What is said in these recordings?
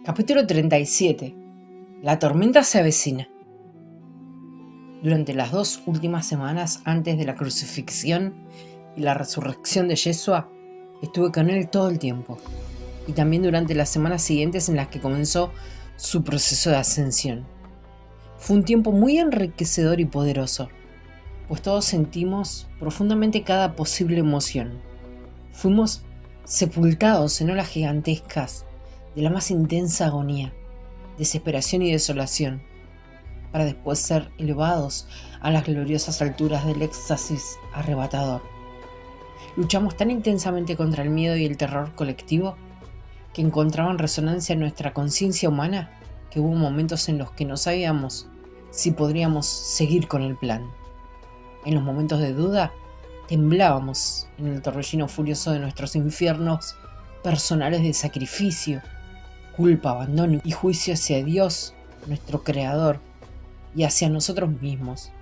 Capítulo 37. La tormenta se avecina. Durante las 2 últimas semanas antes de la crucifixión y la resurrección de Yeshua, estuve con él todo el tiempo, y también durante las semanas siguientes en las que comenzó su proceso de ascensión. Fue un tiempo muy enriquecedor y poderoso, pues todos sentimos profundamente cada posible emoción. Fuimos sepultados en olas gigantescas de la más intensa agonía, desesperación y desolación, para después ser elevados a las gloriosas alturas del éxtasis arrebatador. Luchamos tan intensamente contra el miedo y el terror colectivo que encontraban resonancia en nuestra conciencia humana que hubo momentos en los que no sabíamos si podríamos seguir con el plan. En los momentos de duda, temblábamos en el torbellino furioso de nuestros infiernos personales de sacrificio, culpa, abandono y juicio hacia Dios, nuestro Creador, y hacia nosotros mismos.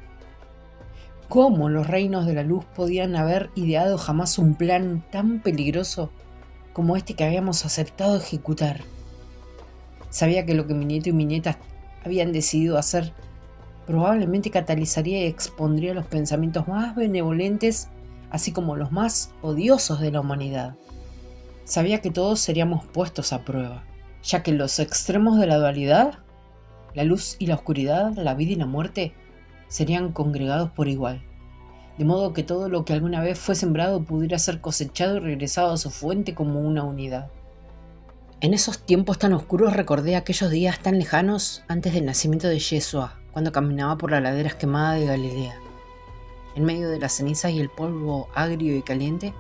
¿Cómo los reinos de la luz podían haber ideado jamás un plan tan peligroso como este que habíamos aceptado ejecutar? Sabía que lo que mi nieto y mi nieta habían decidido hacer probablemente catalizaría y expondría los pensamientos más benevolentes, así como los más odiosos de la humanidad. Sabía que todos seríamos puestos a prueba, ya que los extremos de la dualidad, la luz y la oscuridad, la vida y la muerte, serían congregados por igual, de modo que todo lo que alguna vez fue sembrado pudiera ser cosechado y regresado a su fuente como una unidad. En esos tiempos tan oscuros recordé aquellos días tan lejanos antes del nacimiento de Yeshua, cuando caminaba por la ladera esquemada de Galilea. En medio de las cenizas y el polvo agrio y caliente,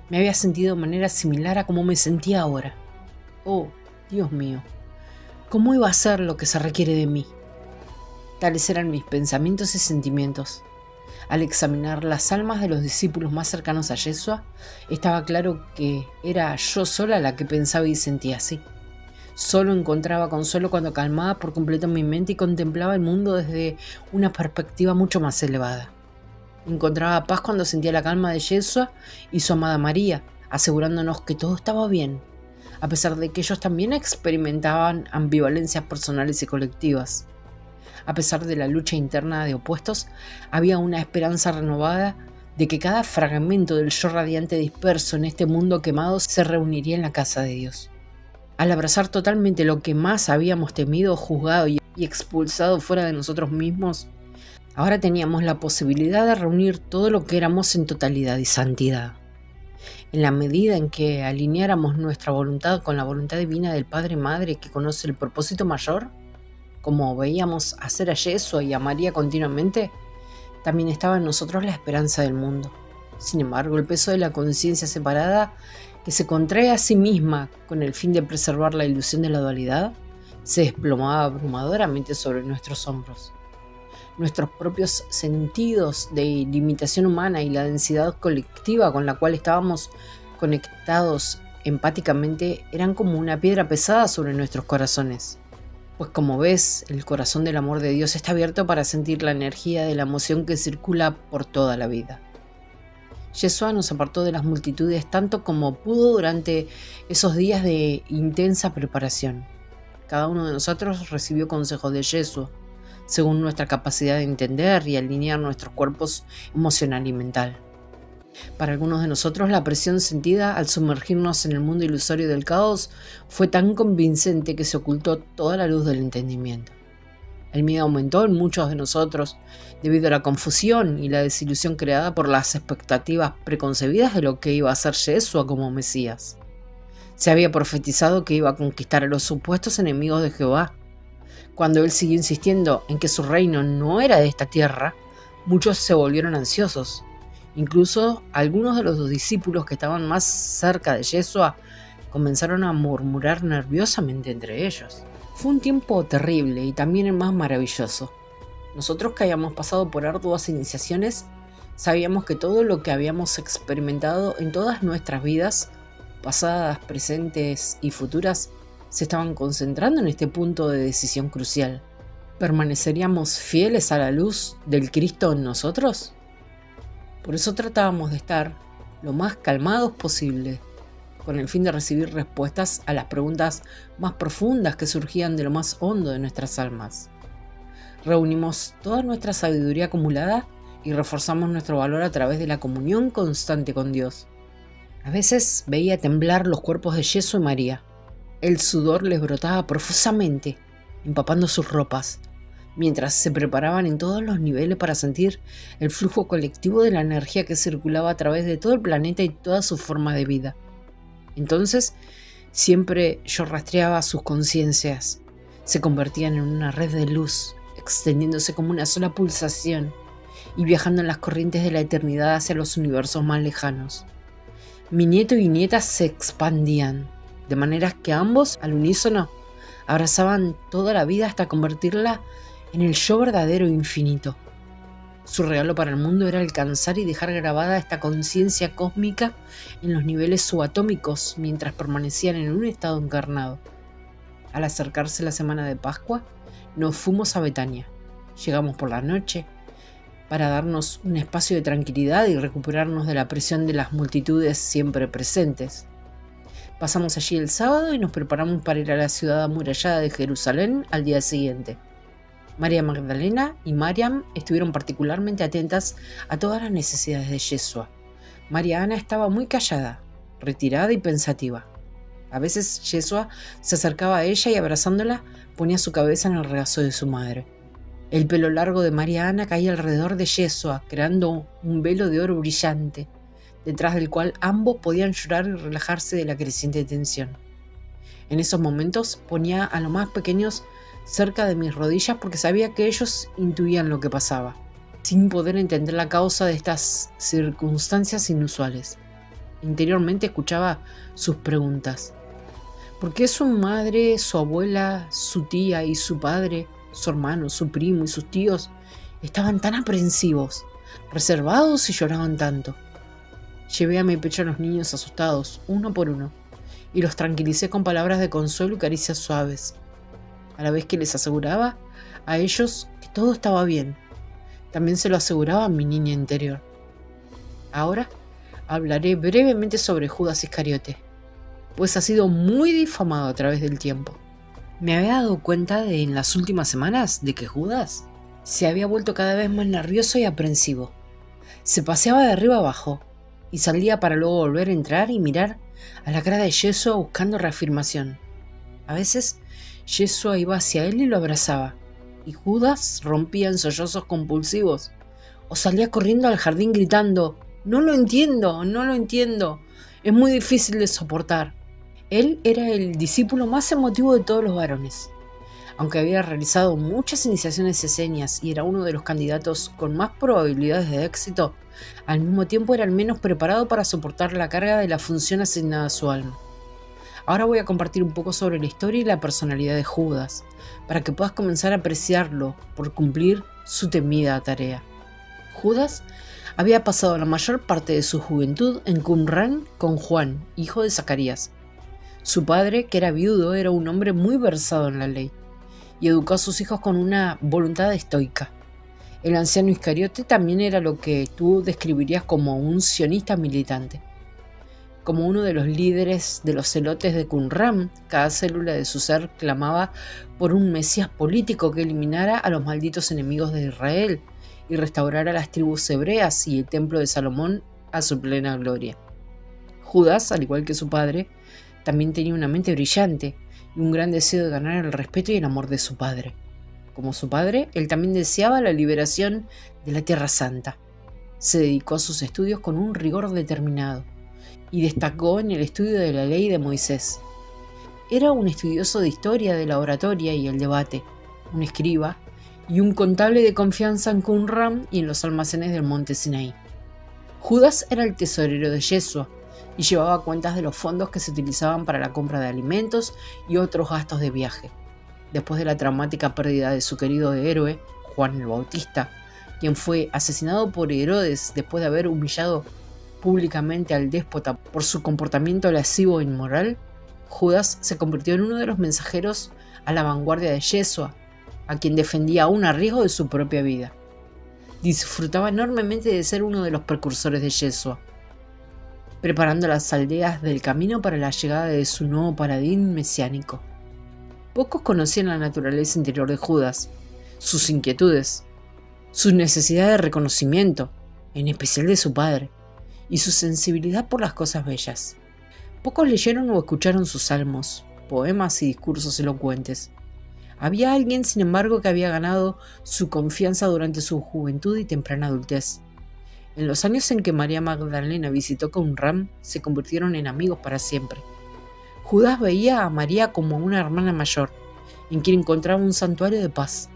me había sentido de manera similar a como me sentía ahora. Oh, Dios mío, ¿cómo iba a ser lo que se requiere de mí? Tales eran mis pensamientos y sentimientos. Al examinar las almas de los discípulos más cercanos a Yeshua, estaba claro que era yo sola la que pensaba y sentía así. Solo encontraba consuelo cuando calmaba por completo mi mente y contemplaba el mundo desde una perspectiva mucho más elevada. Encontraba paz cuando sentía la calma de Yeshua y su amada María, asegurándonos que todo estaba bien, a pesar de que ellos también experimentaban ambivalencias personales y colectivas. A pesar de la lucha interna de opuestos, había una esperanza renovada de que cada fragmento del yo radiante disperso en este mundo quemado se reuniría en la casa de Dios. Al abrazar totalmente lo que más habíamos temido, juzgado y expulsado fuera de nosotros mismos, ahora teníamos la posibilidad de reunir todo lo que éramos en totalidad y santidad. En la medida en que alineáramos nuestra voluntad con la voluntad divina del Padre y Madre que conoce el propósito mayor, como veíamos hacer a Yeshua y a María continuamente, también estaba en nosotros la esperanza del mundo. Sin embargo, el peso de la conciencia separada, que se contrae a sí misma con el fin de preservar la ilusión de la dualidad, se desplomaba abrumadoramente sobre nuestros hombros. Nuestros propios sentidos de limitación humana y la densidad colectiva con la cual estábamos conectados empáticamente eran como una piedra pesada sobre nuestros corazones. Pues como ves, el corazón del amor de Dios está abierto para sentir la energía de la emoción que circula por toda la vida. Yeshua nos apartó de las multitudes tanto como pudo durante esos días de intensa preparación. Cada uno de nosotros recibió consejos de Yeshua, según nuestra capacidad de entender y alinear nuestros cuerpos emocional y mental. Para algunos de nosotros, la presión sentida al sumergirnos en el mundo ilusorio del caos fue tan convincente que se ocultó toda la luz del entendimiento. El miedo aumentó en muchos de nosotros debido a la confusión y la desilusión creada por las expectativas preconcebidas de lo que iba a hacer Yeshua como Mesías. Se había profetizado que iba a conquistar a los supuestos enemigos de Jehová. Cuando él siguió insistiendo en que su reino no era de esta tierra, muchos se volvieron ansiosos. Incluso algunos de los discípulos que estaban más cerca de Yeshua comenzaron a murmurar nerviosamente entre ellos. Fue un tiempo terrible y también el más maravilloso. Nosotros que habíamos pasado por arduas iniciaciones, sabíamos que todo lo que habíamos experimentado en todas nuestras vidas, pasadas, presentes y futuras, se estaban concentrando en este punto de decisión crucial. ¿Permaneceríamos fieles a la luz del Cristo en nosotros? Por eso tratábamos de estar lo más calmados posible, con el fin de recibir respuestas a las preguntas más profundas que surgían de lo más hondo de nuestras almas. Reunimos toda nuestra sabiduría acumulada y reforzamos nuestro valor a través de la comunión constante con Dios. A veces veía temblar los cuerpos de Yeso y María. El sudor les brotaba profusamente, empapando sus ropas, mientras se preparaban en todos los niveles para sentir el flujo colectivo de la energía que circulaba a través de todo el planeta y toda su forma de vida. Entonces, siempre yo rastreaba sus conciencias. Se convertían en una red de luz, extendiéndose como una sola pulsación y viajando en las corrientes de la eternidad hacia los universos más lejanos. Mi nieto y nieta se expandían, de manera que ambos, al unísono, abrazaban toda la vida hasta convertirla en el yo verdadero e infinito. Su regalo para el mundo era alcanzar y dejar grabada esta conciencia cósmica en los niveles subatómicos mientras permanecían en un estado encarnado. Al acercarse la semana de Pascua, nos fuimos a Betania. Llegamos por la noche para darnos un espacio de tranquilidad y recuperarnos de la presión de las multitudes siempre presentes. Pasamos allí el sábado y nos preparamos para ir a la ciudad amurallada de Jerusalén al día siguiente. María Magdalena y Mariam estuvieron particularmente atentas a todas las necesidades de Yeshua. María Ana estaba muy callada, retirada y pensativa. A veces Yeshua se acercaba a ella y abrazándola ponía su cabeza en el regazo de su madre. El pelo largo de María Ana caía alrededor de Yeshua, creando un velo de oro brillante, detrás del cual ambos podían llorar y relajarse de la creciente tensión. En esos momentos ponía a los más pequeños cerca de mis rodillas porque sabía que ellos intuían lo que pasaba, sin poder entender la causa de estas circunstancias inusuales. Interiormente escuchaba sus preguntas. ¿Por qué su madre, su abuela, su tía y su padre, su hermano, su primo y sus tíos estaban tan aprensivos, reservados y lloraban tanto? Llevé a mi pecho a los niños asustados, uno por uno, y los tranquilicé con palabras de consuelo y caricias suaves, a la vez que les aseguraba a ellos que todo estaba bien. También se lo aseguraba a mi niña interior. Ahora hablaré brevemente sobre Judas Iscariote, pues ha sido muy difamado a través del tiempo. Me había dado cuenta en las últimas semanas de que Judas se había vuelto cada vez más nervioso y aprensivo. Se paseaba de arriba abajo y salía para luego volver a entrar y mirar a la cara de Yeshua buscando reafirmación. A veces Yeshua iba hacia él y lo abrazaba, y Judas rompía en sollozos compulsivos o salía corriendo al jardín gritando: no lo entiendo, es muy difícil de soportar. Él era el discípulo más emotivo de todos los varones. Aunque había realizado muchas iniciaciones esenias y era uno de los candidatos con más probabilidades de éxito, al mismo tiempo era el menos preparado para soportar la carga de la función asignada a su alma. Ahora voy a compartir un poco sobre la historia y la personalidad de Judas, para que puedas comenzar a apreciarlo por cumplir su temida tarea. Judas había pasado la mayor parte de su juventud en Qumran con Juan, hijo de Zacarías. Su padre, que era viudo, era un hombre muy versado en la ley y educó a sus hijos con una voluntad estoica. El anciano Iscariote también era lo que tú describirías como un sionista militante. Como uno de los líderes de los celotes de Qumran, cada célula de su ser clamaba por un mesías político que eliminara a los malditos enemigos de Israel y restaurara las tribus hebreas y el templo de Salomón a su plena gloria. Judas, al igual que su padre, también tenía una mente brillante y un gran deseo de ganar el respeto y el amor de su padre. Como su padre, él también deseaba la liberación de la Tierra Santa. Se dedicó a sus estudios con un rigor determinado y destacó en el estudio de la ley de Moisés. Era un estudioso de historia de la oratoria y el debate, un escriba y un contable de confianza en Qumran y en los almacenes del monte Sinaí. Judas era el tesorero de Yeshua y llevaba cuentas de los fondos que se utilizaban para la compra de alimentos y otros gastos de viaje. Después de la traumática pérdida de su querido héroe, Juan el Bautista, quien fue asesinado por Herodes después de haber humillado públicamente al déspota por su comportamiento lascivo e inmoral, Judas se convirtió en uno de los mensajeros a la vanguardia de Yeshua, a quien defendía aún a riesgo de su propia vida. Disfrutaba enormemente de ser uno de los precursores de Yeshua. preparando las aldeas del camino para la llegada de su nuevo paladín mesiánico. Pocos conocían la naturaleza interior de Judas, sus inquietudes, su necesidad de reconocimiento, en especial de su padre, y su sensibilidad por las cosas bellas. Pocos leyeron o escucharon sus salmos, poemas y discursos elocuentes. Había alguien, sin embargo, que había ganado su confianza durante su juventud y temprana adultez. En los años en que María Magdalena visitó Qumran, se convirtieron en amigos para siempre. Judas veía a María como una hermana mayor, en quien encontraba un santuario de paz.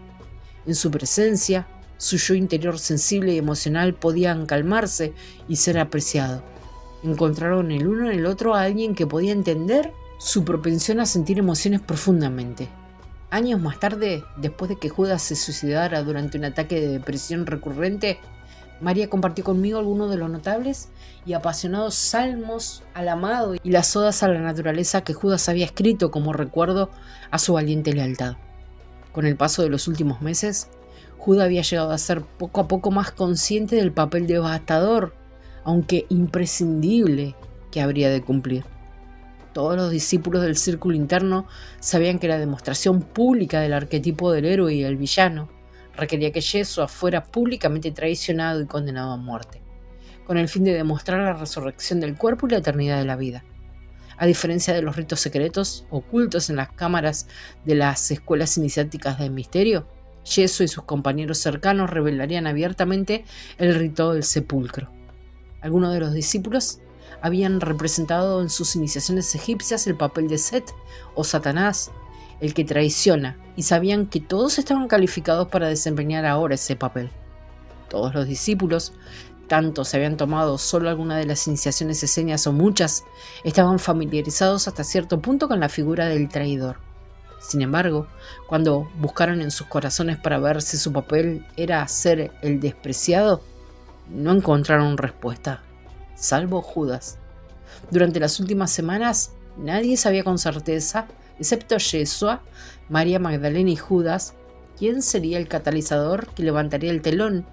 En su presencia, su yo interior sensible y emocional podían calmarse y ser apreciado. Encontraron el uno en el otro a alguien que podía entender su propensión a sentir emociones profundamente. Años más tarde, después de que Judas se suicidara durante un ataque de depresión recurrente, María compartió conmigo algunos de los notables y apasionados salmos al amado y las odas a la naturaleza que Judas había escrito como recuerdo a su valiente lealtad. Con el paso de los últimos meses, Judas había llegado a ser poco a poco más consciente del papel devastador, aunque imprescindible, que habría de cumplir. Todos los discípulos del círculo interno sabían que la demostración pública del arquetipo del héroe y el villano requería que Yeshua fuera públicamente traicionado y condenado a muerte, con el fin de demostrar la resurrección del cuerpo y la eternidad de la vida. A diferencia de los ritos secretos ocultos en las cámaras de las escuelas iniciáticas del misterio, Yeshua y sus compañeros cercanos revelarían abiertamente el rito del sepulcro. Algunos de los discípulos habían representado en sus iniciaciones egipcias el papel de Set o Satanás, el que traiciona, y sabían que todos estaban calificados para desempeñar ahora ese papel. Todos los discípulos, tanto se habían tomado solo alguna de las iniciaciones esenias o muchas, estaban familiarizados hasta cierto punto con la figura del traidor. Sin embargo, cuando buscaron en sus corazones para ver si su papel era ser el despreciado, no encontraron respuesta, salvo Judas. Durante las últimas semanas, nadie sabía con certeza, excepto Yeshua, María Magdalena y Judas, quién sería el catalizador que levantaría el telón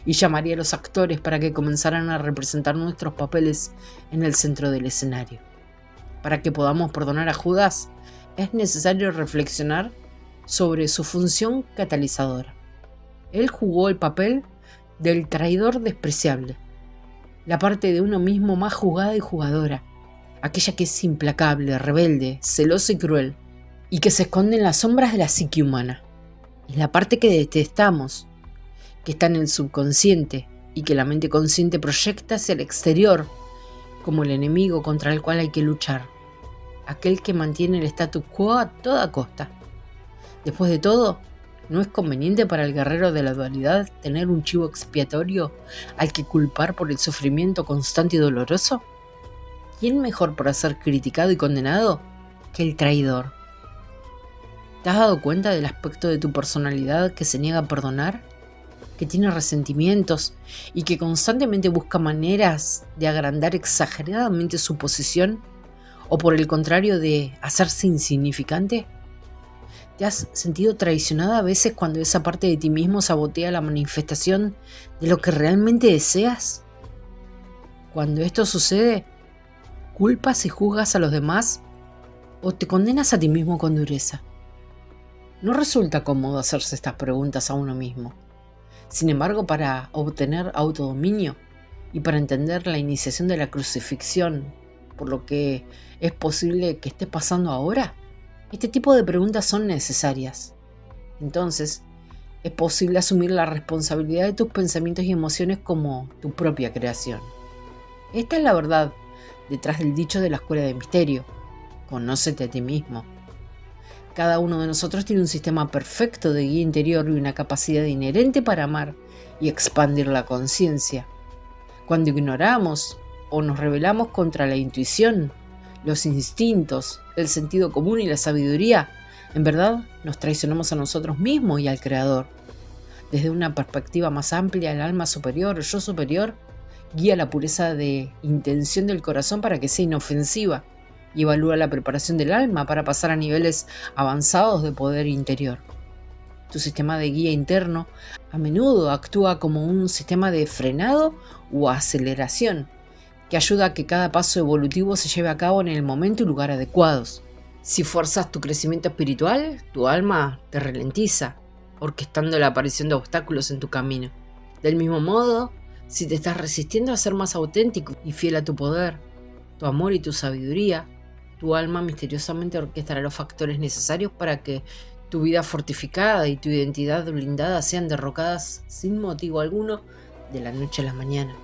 y llamaría a los actores para que comenzaran a representar nuestros papeles en el centro del escenario. Para que podamos perdonar a Judas, es necesario reflexionar sobre su función catalizadora. Él jugó el papel del traidor despreciable, la parte de uno mismo más jugada y jugadora, aquella que es implacable, rebelde, celosa y cruel, y que se esconde en las sombras de la psique humana. Es la parte que detestamos, que está en el subconsciente y que la mente consciente proyecta hacia el exterior como el enemigo contra el cual hay que luchar, aquel que mantiene el status quo a toda costa. Después de todo, ¿no es conveniente para el guerrero de la dualidad tener un chivo expiatorio al que culpar por el sufrimiento constante y doloroso? ¿Quién mejor para ser criticado y condenado que el traidor? ¿Te has dado cuenta del aspecto de tu personalidad que se niega a perdonar? Que tiene resentimientos y que constantemente busca maneras de agrandar exageradamente su posición, o por el contrario de hacerse insignificante. ¿Te has sentido traicionada a veces cuando esa parte de ti mismo sabotea la manifestación de lo que realmente deseas? Cuando esto sucede, ¿culpas y juzgas a los demás o te condenas a ti mismo con dureza? No resulta cómodo hacerse estas preguntas a uno mismo. Sin embargo, para obtener autodominio y para entender la iniciación de la crucifixión, por lo que es posible que esté pasando ahora, este tipo de preguntas son necesarias. Entonces, es posible asumir la responsabilidad de tus pensamientos y emociones como tu propia creación. Esta es la verdad detrás del dicho de la escuela de misterio: conócete a ti mismo. Cada uno de nosotros tiene un sistema perfecto de guía interior y una capacidad inherente para amar y expandir la conciencia. Cuando ignoramos o nos rebelamos contra la intuición, los instintos, el sentido común y la sabiduría, en verdad nos traicionamos a nosotros mismos y al Creador. Desde una perspectiva más amplia, el alma superior, el yo superior, guía la pureza de intención del corazón para que sea inofensiva y evalúa la preparación del alma para pasar a niveles avanzados de poder interior. Tu sistema de guía interno a menudo actúa como un sistema de frenado o aceleración, que que ayuda a que cada paso evolutivo se lleve a cabo en el momento y lugar adecuados. Si fuerzas tu crecimiento espiritual, tu alma te ralentiza, orquestando la aparición de obstáculos en tu camino. Del mismo modo, si te estás resistiendo a ser más auténtico y fiel a tu poder, tu amor y tu sabiduría, tu alma misteriosamente orquestará los factores necesarios para que tu vida fortificada y tu identidad blindada sean derrocadas sin motivo alguno de la noche a la mañana.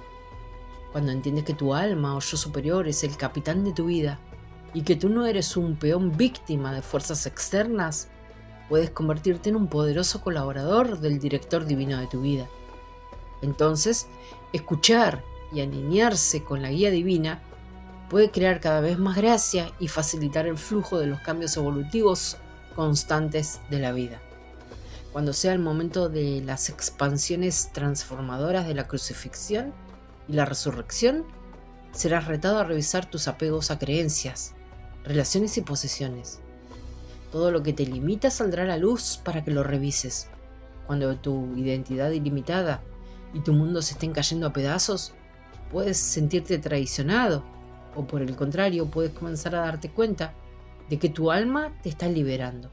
Cuando entiendes que tu alma o yo superior es el capitán de tu vida y que tú no eres un peón víctima de fuerzas externas, puedes convertirte en un poderoso colaborador del director divino de tu vida. Entonces, escuchar y alinearse con la guía divina puede crear cada vez más gracia y facilitar el flujo de los cambios evolutivos constantes de la vida. Cuando sea el momento de las expansiones transformadoras de la crucifixión y la resurrección, serás retado a revisar tus apegos a creencias, relaciones y posesiones. Todo lo que te limita saldrá a la luz para que lo revises. Cuando tu identidad ilimitada y tu mundo se estén cayendo a pedazos, puedes sentirte traicionado, o por el contrario, puedes comenzar a darte cuenta de que tu alma te está liberando.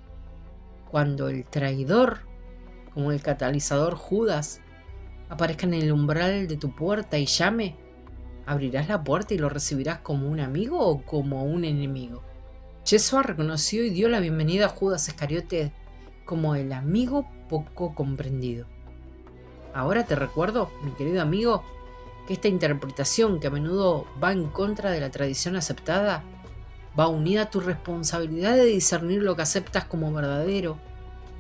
Cuando el traidor, como el catalizador Judas, aparezca en el umbral de tu puerta y llame, ¿abrirás la puerta y lo recibirás como un amigo o como un enemigo? Yeshua reconoció y dio la bienvenida a Judas Iscariote como el amigo poco comprendido. Ahora te recuerdo, mi querido amigo, que esta interpretación, que a menudo va en contra de la tradición aceptada, va unida a tu responsabilidad de discernir lo que aceptas como verdadero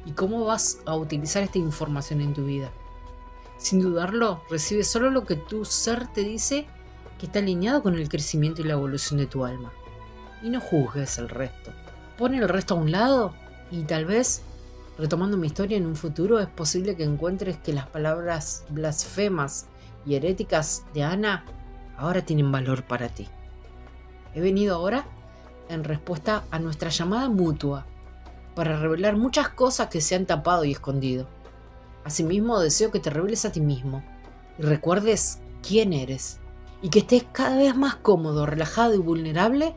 y cómo vas a utilizar esta información en tu vida. Sin dudarlo, recibe solo lo que tu ser te dice que está alineado con el crecimiento y la evolución de tu alma. Y no juzgues el resto. Pon el resto a un lado y tal vez, retomando mi historia en un futuro, es posible que encuentres que las palabras blasfemas y heréticas de Ana ahora tienen valor para ti. He venido ahora en respuesta a nuestra llamada mutua para revelar muchas cosas que se han tapado y escondido. Asimismo, deseo que te reveles a ti mismo y recuerdes quién eres y que estés cada vez más cómodo, relajado y vulnerable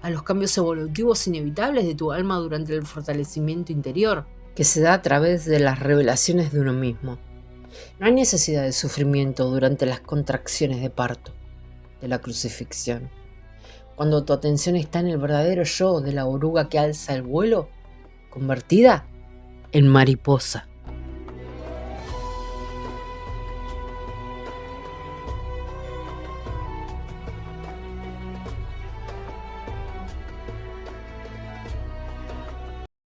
a los cambios evolutivos inevitables de tu alma durante el fortalecimiento interior que se da a través de las revelaciones de uno mismo. No hay necesidad de sufrimiento durante las contracciones de parto, de la crucifixión. Cuando tu atención está en el verdadero yo de la oruga que alza el vuelo, convertida en mariposa.